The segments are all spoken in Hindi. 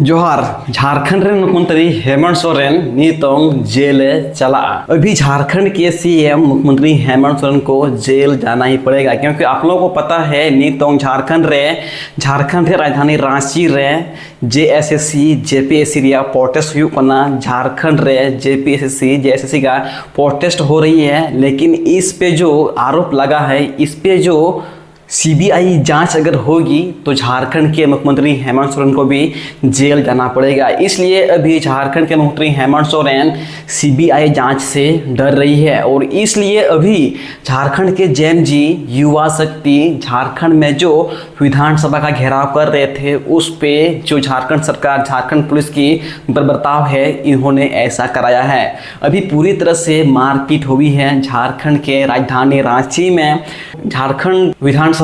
जोहार झारखंड रे मुख्यमंत्री हेमंत सोरेन नितोंग जेल चला। अभी झारखंड के सीएम मुख्यमंत्री हेमंत सोरेन को जेल जाना ही पड़ेगा, क्योंकि आप लोगों को पता है नितोंग झारखंड रे राजधानी रांची रे जेएसएससी जेपीएससी रिया प्रोटेस्ट हुई करना। झारखंड रे जेपीएससी जेएसएससी का प्रोटेस्ट हो रही है, लेकिन इस पे जो आरोप लगा है, इस पे जो सीबीआई जांच अगर होगी तो झारखंड के मुख्यमंत्री हेमंत सोरेन को भी जेल जाना पड़ेगा। इसलिए अभी झारखंड के मुख्यमंत्री हेमंत सोरेन सीबीआई जांच से डर रही है, और इसलिए अभी झारखंड के जेएमजी युवा शक्ति झारखंड में जो विधानसभा का घेराव कर रहे थे, उस पे जो झारखंड सरकार झारखंड पुलिस की बर्ताव है, इन्होंने ऐसा कराया है। अभी पूरी तरह से मारपीट हुई है झारखंड के राजधानी रांची में। झारखंड विधानसभा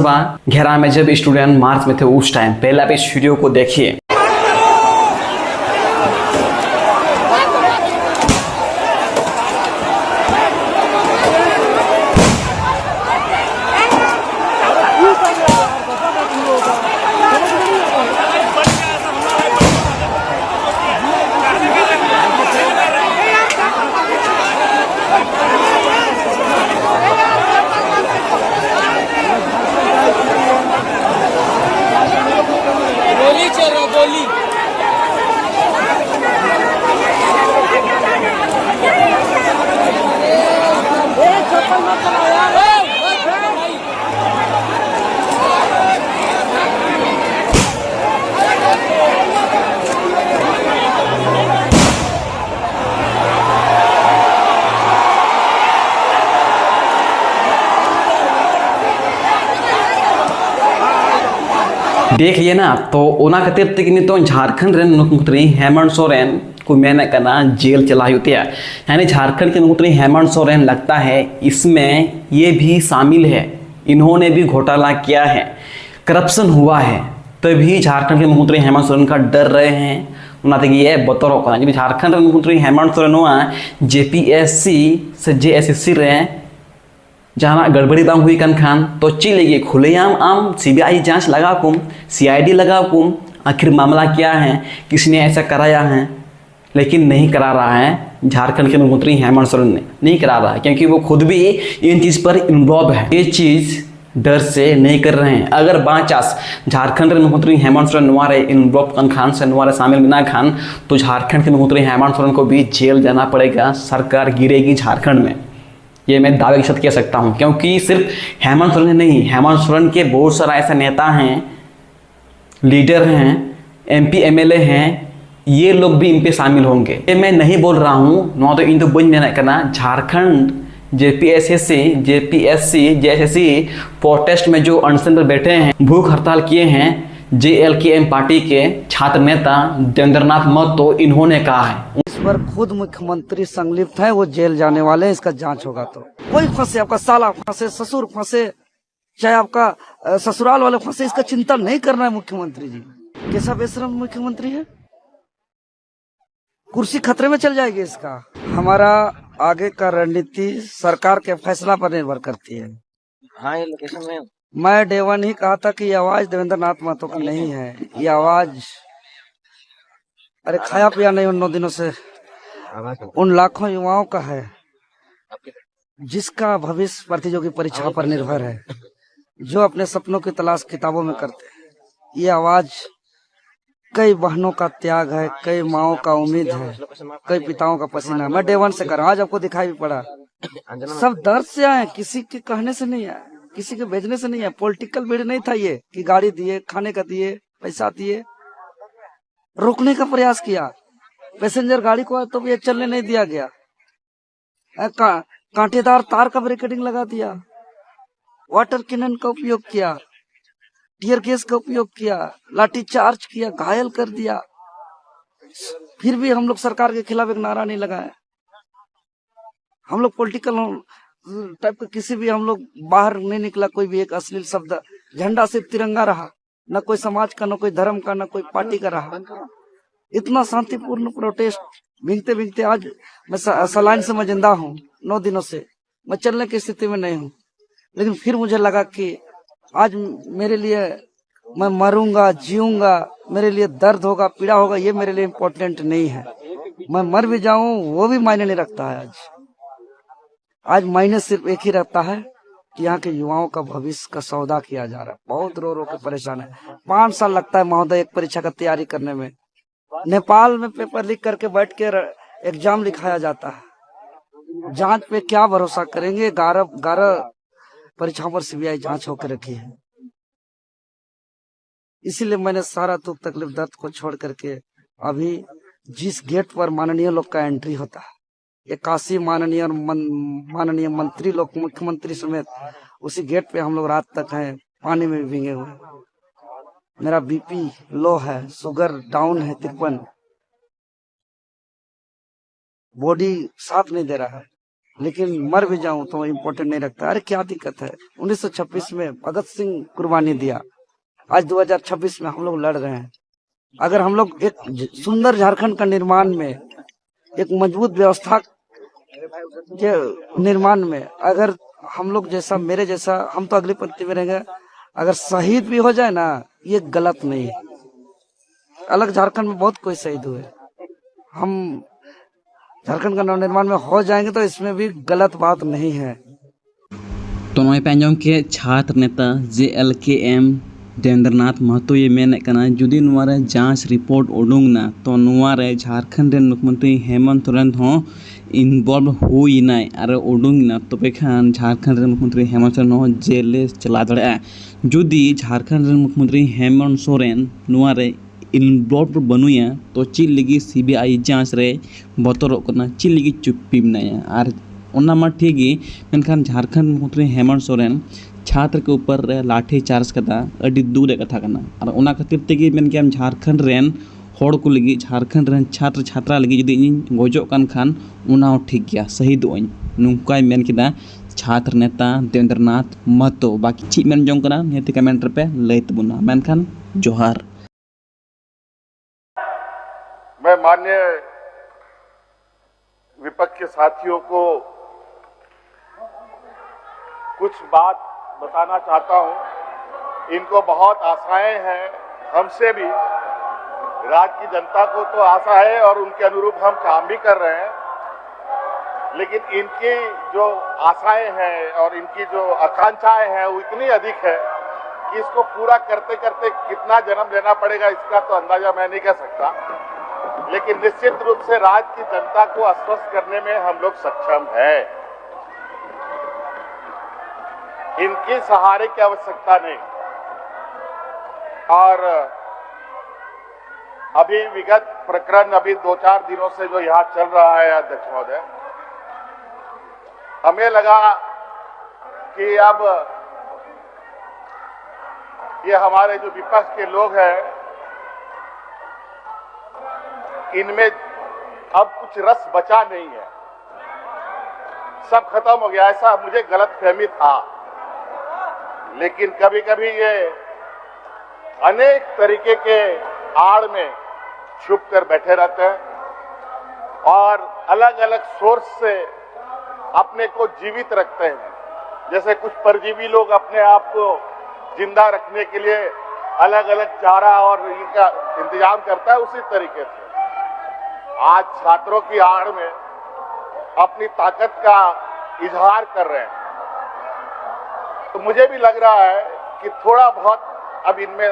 घेराव में जब स्टूडेंट मार्च में थे उस टाइम, पहले आप इस वीडियो को देखिए। देख लिए ना, तो ओना खातिर तक तो झारखंड रेन मुख्यमंत्री हेमंत सोरेन को मैंने कहना जेल चला होती है। यानी झारखंड के मुख्यमंत्री हेमंत सोरेन लगता है इसमें ये भी शामिल है, इन्होंने भी घोटाला किया है, करप्शन हुआ है, तभी झारखंड के मुख्यमंत्री हेमंत सोरेन का डर रहे हैं। उना तक ये बतौर का जब झारखंड के मुख्यमंत्री हेमंत सोरेन हुआ जेपीएससी से जेएसएससी रहे जहाँ गड़बड़ी बांग हुई खान तो चिलेगी खुलेआम आम सीबीआई जांच लगा कुम, सीआईडी लगा कुम, आखिर मामला क्या है, किसने ऐसा कराया है। लेकिन नहीं करा रहा है झारखंड के मुख्यमंत्री हेमंत सोरेन ने, नहीं करा रहा है, क्योंकि वो खुद भी इन चीज़ पर इन्वॉल्व है। ये चीज़ डर से नहीं कर रहे हैं। अगर बाचास झारखंड के मुख्यमंत्री हेमंत सोरेन नुआरे इन्वॉल्व खान से नुआरे शामिल बिना खान, तो झारखंड के मुख्यमंत्री हेमंत सोरेन को भी जेल जाना पड़ेगा, सरकार गिरेगी झारखंड में। ये मैं दावे के साथ कह सकता हूँ, क्योंकि सिर्फ हेमंत सोरेन नहीं, हेमंत सोरेन के बहुत सारा ऐसा नेता हैं, लीडर हैं, एमपी एमएलए हैं, ये लोग भी इन पे शामिल होंगे। ये मैं नहीं बोल रहा हूँ ना, तो इन तो बन जाना करना। झारखंड जेपीएससी जेएसएससी प्रोटेस्ट में जो अनशन पर बैठे हैं, भूख हड़ताल किए हैं, जेएलकेएम पार्टी के छात्र नेता देवेंद्रनाथ महतो, इन्होंने कहा है इस पर खुद मुख्यमंत्री संलिप्त है, वो जेल जाने वाले हैं। इसका जांच होगा तो कोई फंसे, आपका साला फंसे, ससुर फंसे, चाहे आपका ससुराल वाले फंसे, इसका चिंता नहीं करना है मुख्यमंत्री जी। कैसा बेशरम मुख्यमंत्री है, कुर्सी खतरे में चल जाएगी इसका। हमारा आगे का रणनीति सरकार के फैसला पर निर्भर करती है। हाँ, ये लोकेशन में मैं डे वन ही कहा था कि ये आवाज देवेंद्रनाथ महतो की नहीं है, ये आवाज अरे खाया पिया नहीं उन 9 दिनों से उन लाखों युवाओं का है, जिसका भविष्य प्रतियोगी परीक्षा पर निर्भर है, जो अपने सपनों की तलाश किताबों में करते हैं। ये आवाज कई बहनों का त्याग है, कई माओं का उम्मीद है, कई पिताओं का पसीना। मैं डे वन से कर, आज आपको दिखाई भी पड़ा, सब दर्द से आए, किसी के कहने से नहीं आए, किसी के भेजने से नहीं है। पॉलिटिकल भीड़ नहीं था ये कि गाड़ी दिए, खाने का दिए, पैसा दिए। रोकने का प्रयास किया, पैसेंजर गाड़ी को तो भी चलने नहीं दिया गया, कांटेदार तार का बैरिकेडिंग लगा दिया, वाटर कैनन का उपयोग किया, टीयर गैस का उपयोग किया, लाठी चार्ज किया, घायल कर दिया। फिर भी हम लोग सरकार के खिलाफ एक नारा नहीं लगाए। हम लोग पॉलिटिकल टाइप का किसी भी, हम लोग बाहर नहीं निकला कोई भी एक अश्लील शब्द। झंडा सिर्फ तिरंगा रहा, न कोई समाज का, न कोई धर्म का, न कोई पार्टी का रहा। इतना शांतिपूर्ण प्रोटेस्ट भीगते भीगते आज मैं सलाइन से मैं जिंदा हूँ। 9 दिनों से मैं चलने की स्थिति में नहीं हूँ, लेकिन फिर मुझे लगा कि आज मेरे लिए मैं मरूंगा जीऊंगा, मेरे लिए दर्द होगा पीड़ा होगा, ये मेरे लिए इम्पोर्टेंट नहीं है। मैं मर भी जाऊं वो भी मायने नहीं रखता है। आज मायने सिर्फ एक ही रखता है कि यहाँ के युवाओं का भविष्य का सौदा किया जा रहा है। बहुत रो रो के परेशान है। 5 साल लगता है महोदय एक परीक्षा का तैयारी करने में। नेपाल में पेपर लिख करके बैठ के एग्जाम लिखाया जाता है। जांच पे क्या भरोसा करेंगे? 11 परीक्षाओं पर सीबीआई जांच होकर रखी है। इसीलिए मैंने सारा दुख तकलीफ दर्द को छोड़ करके अभी जिस गेट पर माननीय लोग का एंट्री होता है, 81 माननीय मंत्री लोग, मुख्यमंत्री समेत, उसी गेट पे हम लोग रात तक हैं, पानी में भीगे हुए। मेरा बीपी लो है, शुगर डाउन है 53, बॉडी साथ नहीं दे रहा है, लेकिन मर भी जाऊं तो इम्पोर्टेंट नहीं रखता। अरे क्या दिक्कत है? 1926 में भगत सिंह कुर्बानी दिया, आज 2026 में हम लोग लड़ रहे हैं। अगर हम लोग एक सुंदर झारखंड का निर्माण में, एक मजबूत व्यवस्था के निर्माण में, अगर हम लोग जैसा, मेरे जैसा, हम तो अगली पंक्ति में रहेंगे, अगर शहीद भी हो जाए ना, ये गलत नहीं है। अलग झारखंड में बहुत कोई शहीद हुए, हम झारखंड का नवनिर्माण में हो जाएंगे तो इसमें भी गलत बात नहीं है। तो नॉय पे आंजम के छात्र नेता JLKM देवेंद्रनाथ महतो ये मेने कना जुदी नुआरे जांच रिपोर्ट उडुंग ना तो नुआरे झारखंड रेन मुख्यमंत्री हेमंत सोरेन हो इनवॉल्व हुई नाय आर उडुंग ना तो बेखान झारखंड रेन मुख्यमंत्री हेमंत सोरेन हो जेल चला दड़ा जुदी झारखंड रेन मुख्यमंत्री हेमंत सोरेन नुआरे इनवॉल्व बनुया तो चीज लगी CBI जांच रे बतरो कना चीज लगी चुप्पी मनाया आर ओना मा ठीक ही मेनखान झारखंड मुख्यमंत्री हेमंत सोरेन छात्र के ऊपर लाठी चार्ज कदा अड़ी दूर कथा कना और ओना खातिर तेगी मेन के झारखंड रेन होड़ को लगी, झारखंड रेन छात्र छात्रा लगी जुदी इन गोजो कान खान ओना ठीक गया शहीद ओइन नुकाय मेन किदा छात्र नेता देवेंद्रनाथ महतो। बाकी ची मेन जों कना नेति कमेंट पे लय तबुना मेनखान जोहार। मैं माननीय विपक्ष के साथियों को कुछ बात बताना चाहता हूं। इनको बहुत आशाएं हैं, हमसे भी, राज्य की जनता को तो आशा है और उनके अनुरूप हम काम भी कर रहे हैं, लेकिन इनकी जो आशाएं हैं और इनकी जो आकांक्षाएं हैं वो इतनी अधिक है कि इसको पूरा करते करते कितना जन्म लेना पड़ेगा इसका तो अंदाजा मैं नहीं कर सकता, लेकिन निश्चित रूप से राज्य की जनता को आश्वस्त करने में हम लोग सक्षम हैं। इनकी सहारे की आवश्यकता नहीं। और अभी विगत प्रकरण अभी 2-4 दिनों से जो यहाँ चल रहा है अध्यक्ष महोदय, हमें लगा कि अब ये हमारे जो विपक्ष के लोग हैं इनमें अब कुछ रस बचा नहीं है, सब खत्म हो गया, ऐसा मुझे गलतफहमी था। लेकिन कभी कभी ये अनेक तरीके के आड़ में छुप कर बैठे रहते हैं और अलग अलग सोर्स से अपने को जीवित रखते हैं। जैसे कुछ परजीवी लोग अपने आप को जिंदा रखने के लिए अलग अलग चारा और इनका इंतजाम करता है, उसी तरीके से आज छात्रों की आड़ में अपनी ताकत का इजहार कर रहे हैं। तो मुझे भी लग रहा है कि थोड़ा बहुत अब इनमें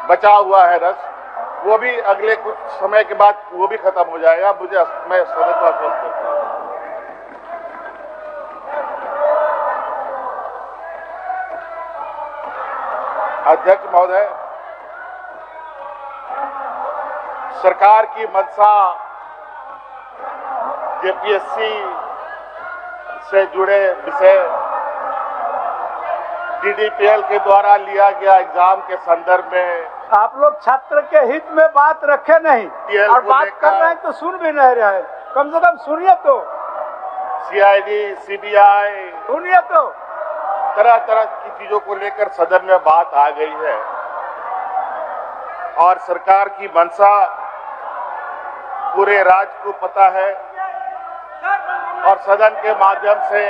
बचा हुआ है रस, वो भी अगले कुछ समय के बाद वो भी खत्म हो जाएगा, मैं सदैव आश्वस्त करता हूं। अध्यक्ष महोदय, सरकार की मंशा JPSC से जुड़े विषय DDPL के द्वारा लिया गया एग्जाम के संदर्भ में आप लोग छात्र के हित में बात रखे नहीं और बात कर रहे हैं तो सुन भी नहीं रहे, कम से कम सुनिए तो। CID CBI सुनिए तो। तरह तरह की चीजों को लेकर सदन में बात आ गई है और सरकार की मंशा पूरे राज्य को पता है और सदन के माध्यम से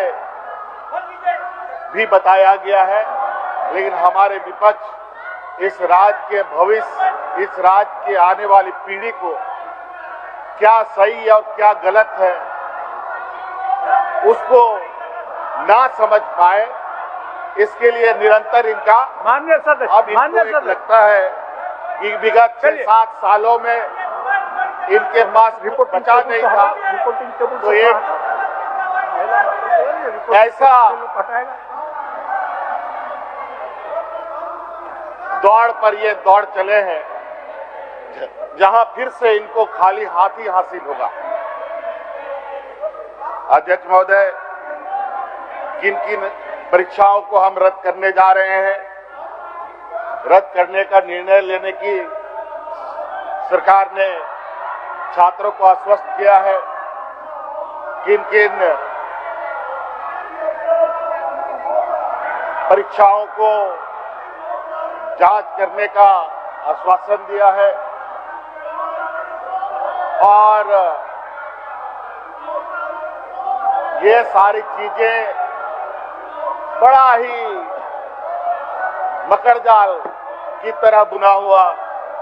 भी बताया गया है लेकिन हमारे विपक्ष इस राज्य के भविष्य, इस राज्य के आने वाली पीढ़ी को क्या सही है और क्या गलत है उसको ना समझ पाए, इसके लिए निरंतर इनका माननीय सदस्य, अब इनको एक लगता है कि विगत 6-7 सालों में इनके पास रिपोर्ट बचा नहीं था, तो एक ऐसा दौड़ पर ये दौड़ चले हैं जहां फिर से इनको खाली हाथ ही हासिल होगा। अध्यक्ष महोदय, किन किन परीक्षाओं को हम रद्द करने जा रहे हैं, रद्द करने का निर्णय लेने की सरकार ने छात्रों को आश्वस्त किया है। किन किन परीक्षाओं को जांच करने का आश्वासन दिया है और ये सारी चीजें बड़ा ही मकड़जाल की तरह बुना हुआ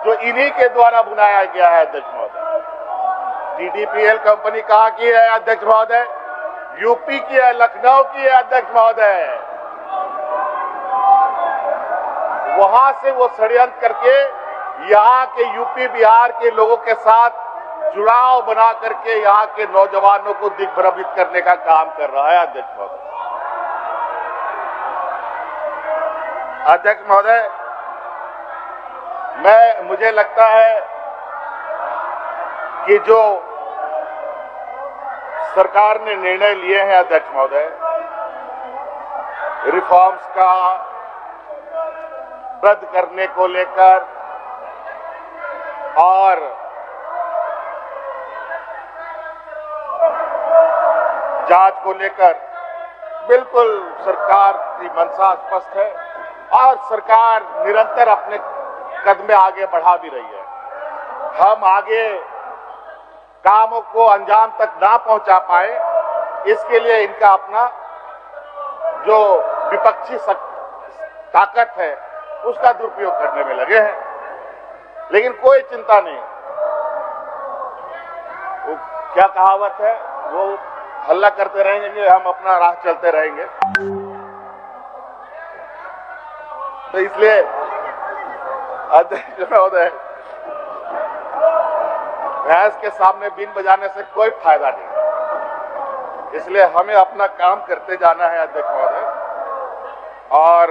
जो इन्हीं के द्वारा बुनाया गया है। अध्यक्ष महोदय, TDPL कंपनी कहाँ की है अध्यक्ष महोदय? यूपी की है, लखनऊ की है अध्यक्ष महोदय। वहां से वो षड्यंत्र करके यहाँ के यूपी बिहार के लोगों के साथ जुड़ाव बना करके यहाँ के नौजवानों को दिग्भ्रमित करने का काम कर रहा है। अध्यक्ष महोदय, अध्यक्ष महोदय, मुझे लगता है कि जो सरकार ने निर्णय लिए हैं अध्यक्ष महोदय, रिफॉर्म्स का रद्द करने को लेकर और जांच को लेकर बिल्कुल सरकार की मंशा स्पष्ट है और सरकार निरंतर अपने कदम आगे बढ़ा भी रही है। हम आगे कामों को अंजाम तक ना पहुंचा पाए, इसके लिए इनका अपना जो विपक्षी ताकत है उसका दुरुपयोग करने में लगे हैं, लेकिन कोई चिंता नहीं। वो क्या कहावत है, वो हल्ला करते रहेंगे, हम अपना राह चलते रहेंगे। तो इसलिए अध्यक्ष महोदय, भैंस के सामने बीन बजाने से कोई फायदा नहीं, इसलिए हमें अपना काम करते जाना है अध्यक्ष महोदय। और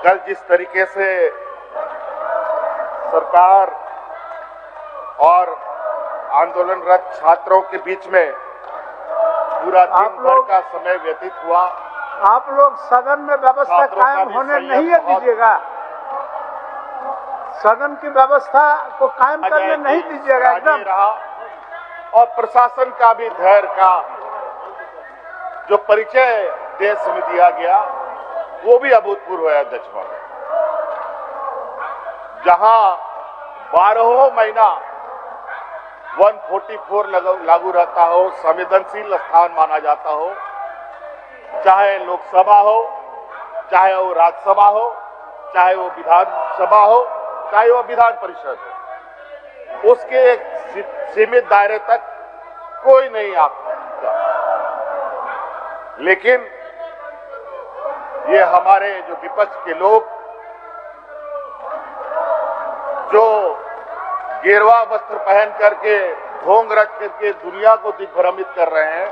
कल जिस तरीके से सरकार और आंदोलनरत छात्रों के बीच में पूरा दिन भर का समय व्यतीत हुआ, आप लोग सदन में व्यवस्था कायम होने नहीं दीजिएगा, सदन की व्यवस्था को कायम करने नहीं दीजिएगा एकदम रहा। और प्रशासन का भी धैर्य का जो परिचय देश में दिया गया वो भी अभूतपूर्व है अध्यक्ष महोदय। जहां 12 महीना 144 लागू रहता हो, संवेदनशील स्थान माना जाता हो, चाहे लोकसभा हो, चाहे वो राज्यसभा हो, चाहे वो विधानसभा हो, चाहे वो विधान परिषद हो, उसके एक सीमित दायरे तक कोई नहीं आ सकता। लेकिन ये हमारे जो विपक्ष के लोग जो गेरुआ वस्त्र पहन करके ढोंग रख करके दुनिया को दिग्भ्रमित कर रहे हैं,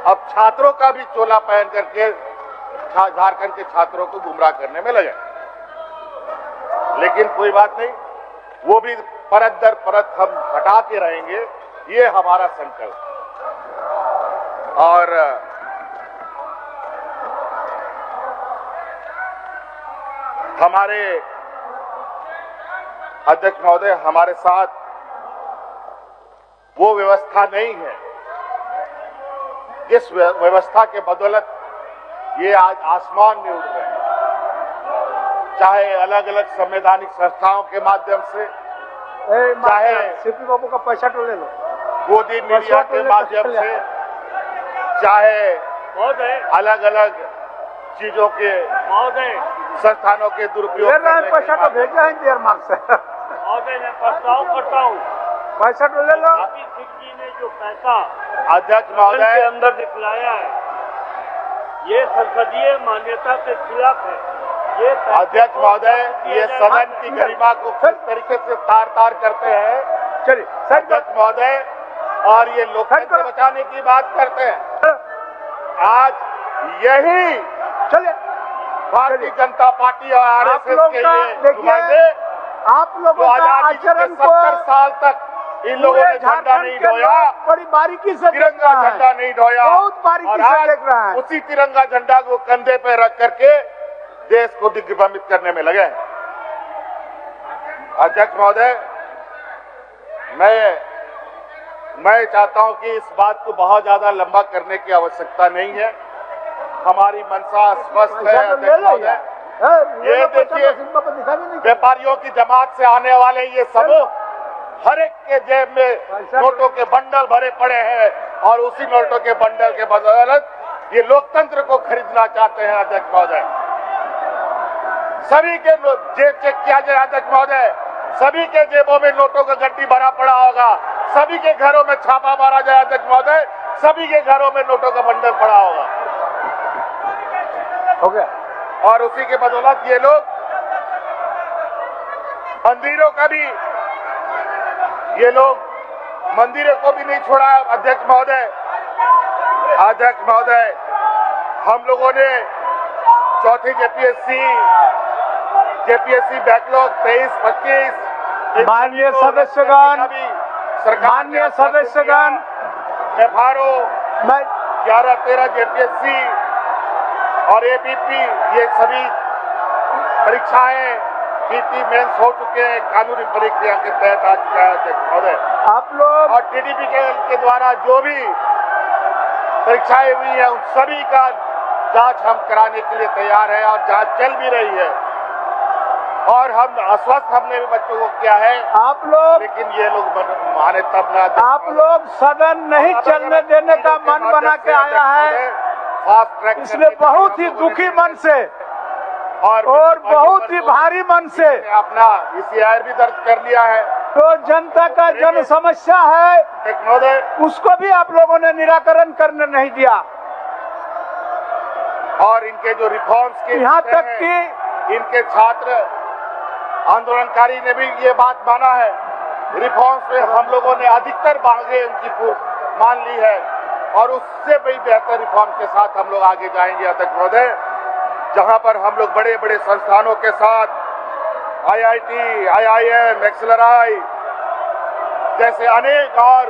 अब छात्रों का भी चोला पहन करके झारखंड के छात्रों को गुमराह करने में लगे। लेकिन कोई बात नहीं, वो भी परत दर परत हम हटाते रहेंगे, ये हमारा संकल्प। और हमारे अध्यक्ष महोदय, हमारे साथ वो व्यवस्था नहीं है जिस व्यवस्था के बदौलत ये आज आसमान में उड़ रहे हैं, चाहे अलग अलग संवैधानिक संस्थाओं के माध्यम से, चाहे सीपी बाबू का पैसा तो ले लो, गोदी मीडिया के माध्यम से, चाहे अलग अलग चीजों के संस्थानों के दुरुपयोग ले रहे हैं करने पैसा के तो बाद- भेजा है डेनमार्क से महोदय मैं प्रस्ताव करता हूँ पैसा तो ले लो अभी सिंह जी ने जो पैसा अध्यक्ष के महोदय, अंदर दिखलाया है ये संसदीय मान्यता के खिलाफ है। ये पैसा अध्यक्ष महोदय, ये सदन की हाँ, गरिमा को किस तरीके से तार करते हैं चलिए सर अध्यक्ष महोदय, और ये लोकतंत्र बचाने की बात करते हैं। आज यही चलिए भारतीय जनता पार्टी और आप आरएसएस लोग के का लिए देखिए नुमाइंदे आप जो लोगों का आजादी के आचरण को 70 साल तक इन लोगों पूरे ने झंडा झारखंड नहीं के ढोया, लोग बड़ी बारीकी से देख तिरंगा रहा है। झंडा नहीं ढोया, बहुत बारीकी और से आज देख रहा है। उसी तिरंगा झंडा को कंधे पे रख करके देश को दिग्भ्रमित करने में लगे हैं। अध्यक्ष महोदय, मैं चाहता हूं कि इस बात को बहुत ज्यादा लंबा करने की आवश्यकता नहीं है। हमारी मंशा स्पष्ट है पैसा तो ले अध्यक्ष लो महोदय। यार ये देखिए, दिखा भी नहीं व्यापारियों की जमात से आने वाले ये समूह हर एक के जेब में नोटों के बंडल भरे पड़े हैं और उसी नोटों के बंडल के बदौलत ये लोकतंत्र को खरीदना चाहते हैं। अध्यक्ष महोदय, सभी के जेब चेक किया जाए अध्यक्ष महोदय, सभी के जेबों में नोटों का गड्डी भरा पड़ा होगा, सभी के घरों में छापा मारा जाए अध्यक्ष महोदय, सभी के घरों में नोटों का बंडल पड़ा होगा हो गया और उसी के बदौलत ये लोग मंदिरों का भी मंदिरों को भी नहीं छोड़ा। अध्यक्ष महोदय, हम लोगों ने चौथी जेपीएससी बैकलॉग 23-25 माननीय सदस्यगण, माननीय सदस्यगण, एफआरओ मैं 11-13 जेपीएससी और एबीपी ये सभी परीक्षाएं पीटी मेंस हो चुके हैं, कानूनी प्रक्रिया के तहत आ चुका है अध्यक्ष महोदय। आप लोग और टीडीपी के द्वारा जो भी परीक्षाएं हुई है उन सभी का जांच हम कराने के लिए तैयार है और जांच चल भी रही है और हम आश्वस्त हमने भी बच्चों को किया है, आप लोग लेकिन ये लोग माने तब ना। आप लोग सदन नहीं चलने देने का मन बना के आया है, फास्ट ट्रैक इसलिए बहुत ही दुखी मन से और बहुत ही भारी मन से अपना ECR भी दर्ज कर लिया है। जो जनता का जन समस्या है अध्यक्ष महोदय, उसको भी आप लोगों ने निराकरण करने नहीं दिया। और इनके जो रिफॉर्म्स के यहाँ विषय तक हैं, कि इनके छात्र आंदोलनकारी ने भी ये बात माना है। रिफॉर्म्स में हम लोगों ने अधिकतर मांगे उनकी मान ली है और उससे भी बेहतर रिफॉर्म के साथ हम लोग आगे जाएंगे अध्यक्ष महोदय, जहां पर हम लोग बड़े बड़े संस्थानों के साथ IIT, IIM, एक्सेलराई जैसे अनेक और